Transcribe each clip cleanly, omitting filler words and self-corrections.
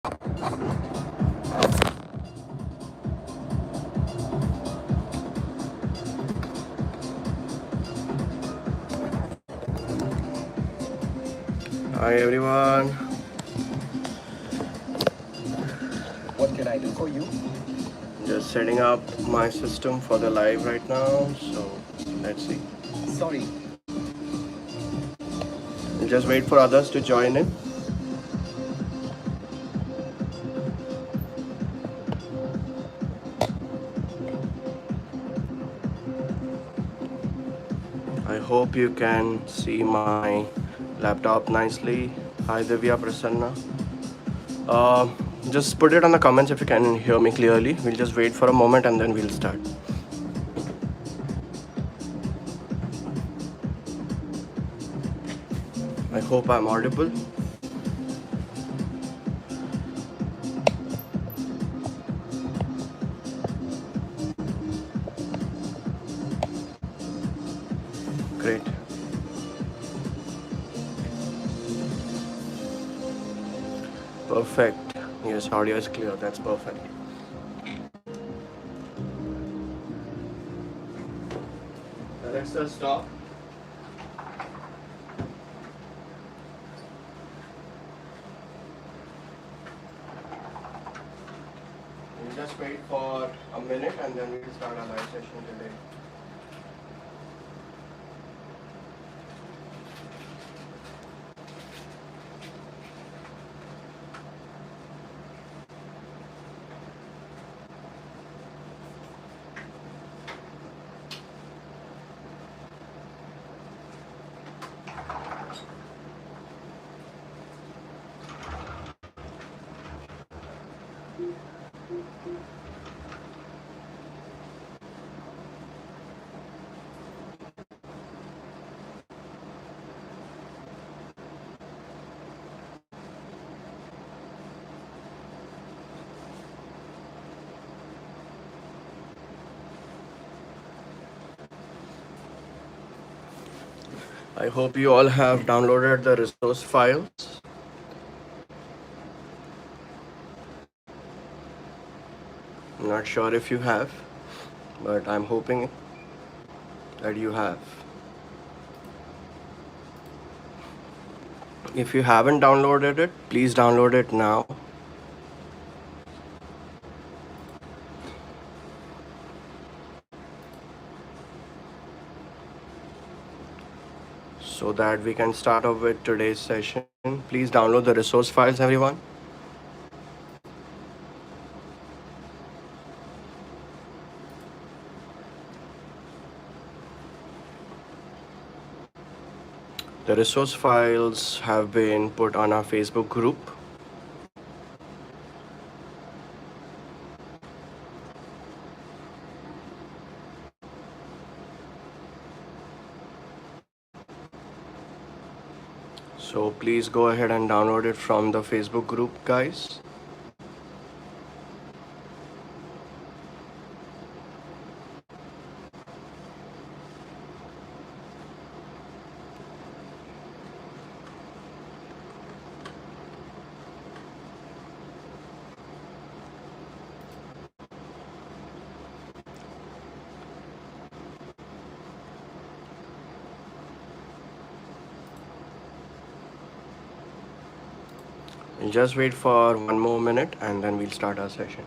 Hi everyone. What can I do for you? Just setting up my system for the live right now. So let's see. Sorry. We'll just wait for others to join in. I hope you can see my laptop nicely. Hi Divya Prasanna. Uh, just put it on the comments if you can hear me clearly. We'll just wait for a moment and then we'll start. I hope I'm audible. Great. Perfect. Yes, audio is clear. That's perfect. Alexa, stop. We'll just wait for a minute and then we'll start our live session today. I hope you all have downloaded the resource files. I'm not sure if you have, but I'm hoping that you have. If you haven't downloaded it, please download it now. So that we can start off with today's session. Please download the resource files, everyone. The resource files have been put on our Facebook group. So please go ahead and download it from the Facebook group, guys. We'll just wait for one more minute and then we'll start our session.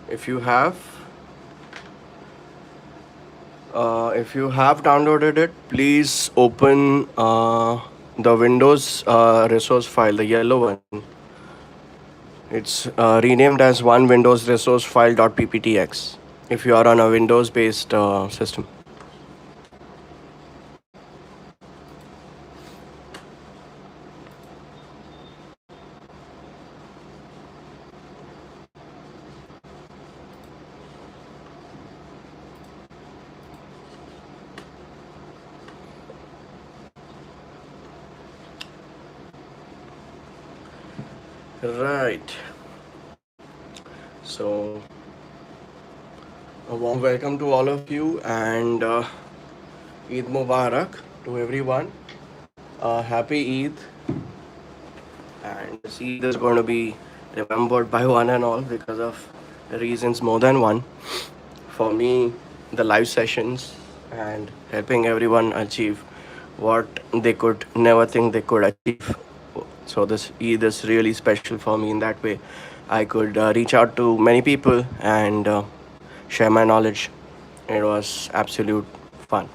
If you have downloaded it, please open the Windows resource file, the yellow one. It's renamed as one Windows resource file.pptx if you are on a Windows based system. Right. So, a warm welcome to all of you and Eid Mubarak to everyone. Happy Eid. And this Eid is going to be remembered by one and all because of reasons more than one. For me, the live sessions and helping everyone achieve what they could never think they could achieve. So this Eid is really special for me in that way. I could reach out to many people and share my knowledge. It was absolute fun.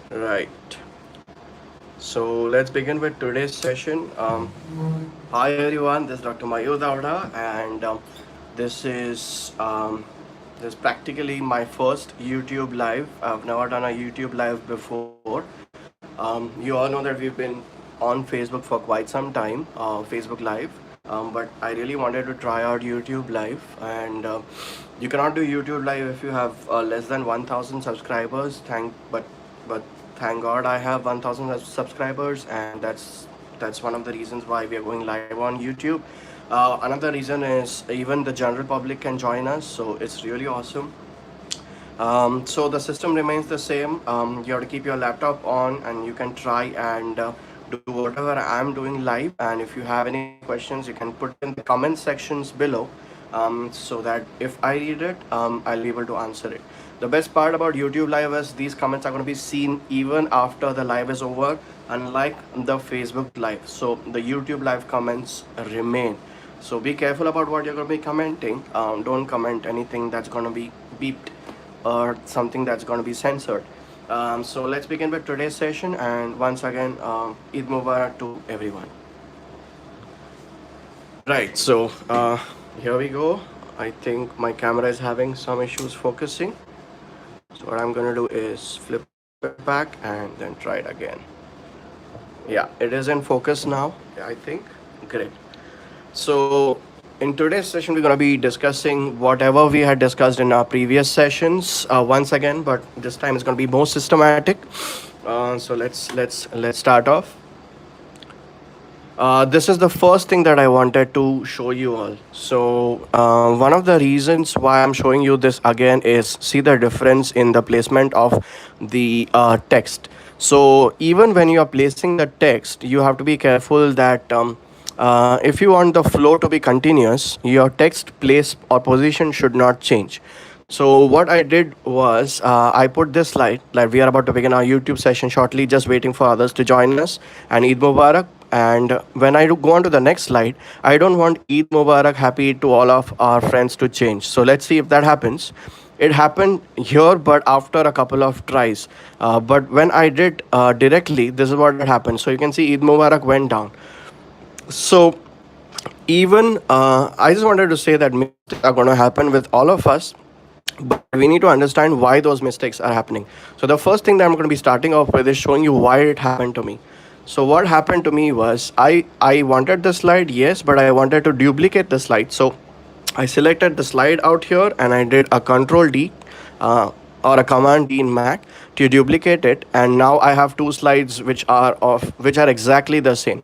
Right. So let's begin with today's session. Hi everyone, this is Dr. Mayur Dauda, and this is practically my first YouTube live. I've never done a YouTube live before. You all know that we've been on Facebook for quite some time, Facebook Live. But I really wanted to try out YouTube Live, and you cannot do YouTube Live if you have less than 1,000 subscribers. But thank God I have 1,000 subscribers, and that's one of the reasons why we are going live on YouTube. Another reason is even the general public can join us, so it's really awesome. So the system remains the same. You have to keep your laptop on and you can try and do whatever I'm doing live. And if you have any questions, you can put in the comment sections below, so that if I read it, I'll be able to answer it. The best part about YouTube live is these comments are going to be seen even after the live is over, unlike the Facebook live. So the YouTube live comments remain. So be careful about what you're going to be commenting. Don't comment anything that's going to be beeped or something that's going to be censored. So let's begin with today's session, and once again, Eid Mubarak to everyone. Right, so here we go. I think my camera is having some issues focusing. So what I'm going to do is flip it back and then try it again. Yeah, it is in focus now, I think. Great. So in today's session, we're going to be discussing whatever we had discussed in our previous sessions once again, but this time it's going to be more systematic. So let's start off. This is the first thing that I wanted to show you all. So one of the reasons why I'm showing you this again is see the difference in the placement of the text. So even when you are placing the text, you have to be careful that if you want the flow to be continuous, your text place or position should not change. So what I did was I put this slide, like we are about to begin our YouTube session shortly, just waiting for others to join us, and Eid Mubarak. And when I go on to the next slide, I don't want Eid Mubarak, happy Eid to all of our friends to change. So let's see if that happens. It happened here, but after a couple of tries. But when I did directly, this is what happened. So you can see Eid Mubarak went down. So even I just wanted to say that mistakes are going to happen with all of us, but we need to understand why those mistakes are happening. So the first thing that I'm going to be starting off with is showing you why it happened to me. So what happened to me was I wanted the slide, yes, but I wanted to duplicate the slide. So I selected the slide out here and I did a Control D or a Command D in Mac to duplicate it, and now I have two slides which are exactly the same.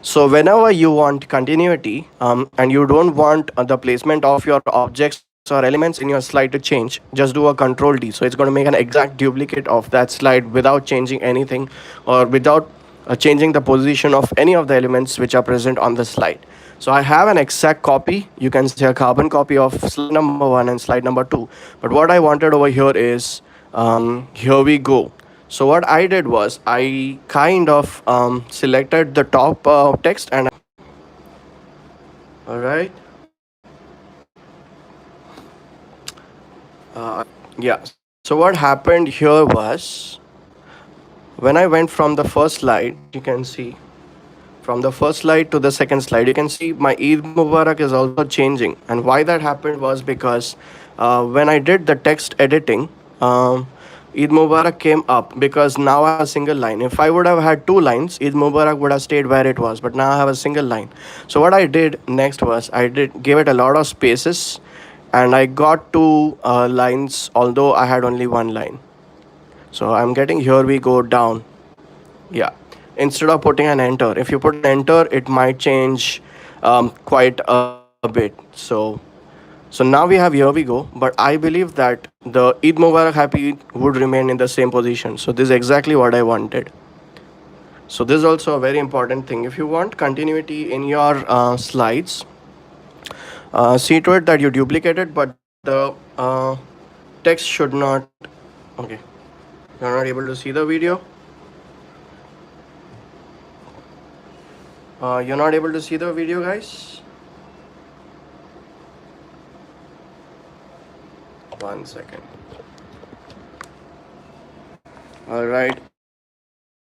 So whenever you want continuity and you don't want the placement of your objects or elements in your slide to change, just do a Control D. So it's going to make an exact duplicate of that slide without changing anything or without changing the position of any of the elements which are present on the slide. So I have an exact copy. You can see a carbon copy of slide number 1 and slide number 2. But what I wanted over here is, here we go. So what I did was I kind of selected the top text and all right. Yeah. So what happened here was when I went from the first slide, you can see from the first slide to the second slide, you can see my Eid Mubarak is also changing. And why that happened was because when I did the text editing, Eid Mubarak came up because now I have a single line. If I would have had two lines, Eid Mubarak would have stayed where it was, but now I have a single line. So what I did next was I gave it a lot of spaces, and I got two lines, although I had only one line. So I'm getting here we go down. Yeah. Instead of putting an enter, if you put an enter, it might change quite a bit. So now we have here we go. But I believe that the Eid Mubarak Happy Eid would remain in the same position. So this is exactly what I wanted. So this is also a very important thing. If you want continuity in your slides, see to it that you duplicate it, but the text should not. Okay, you're not able to see the video. You're not able to see the video, guys. 1 second. All right,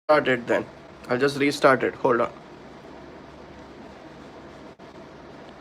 start it then. I'll just restart it. Hold on.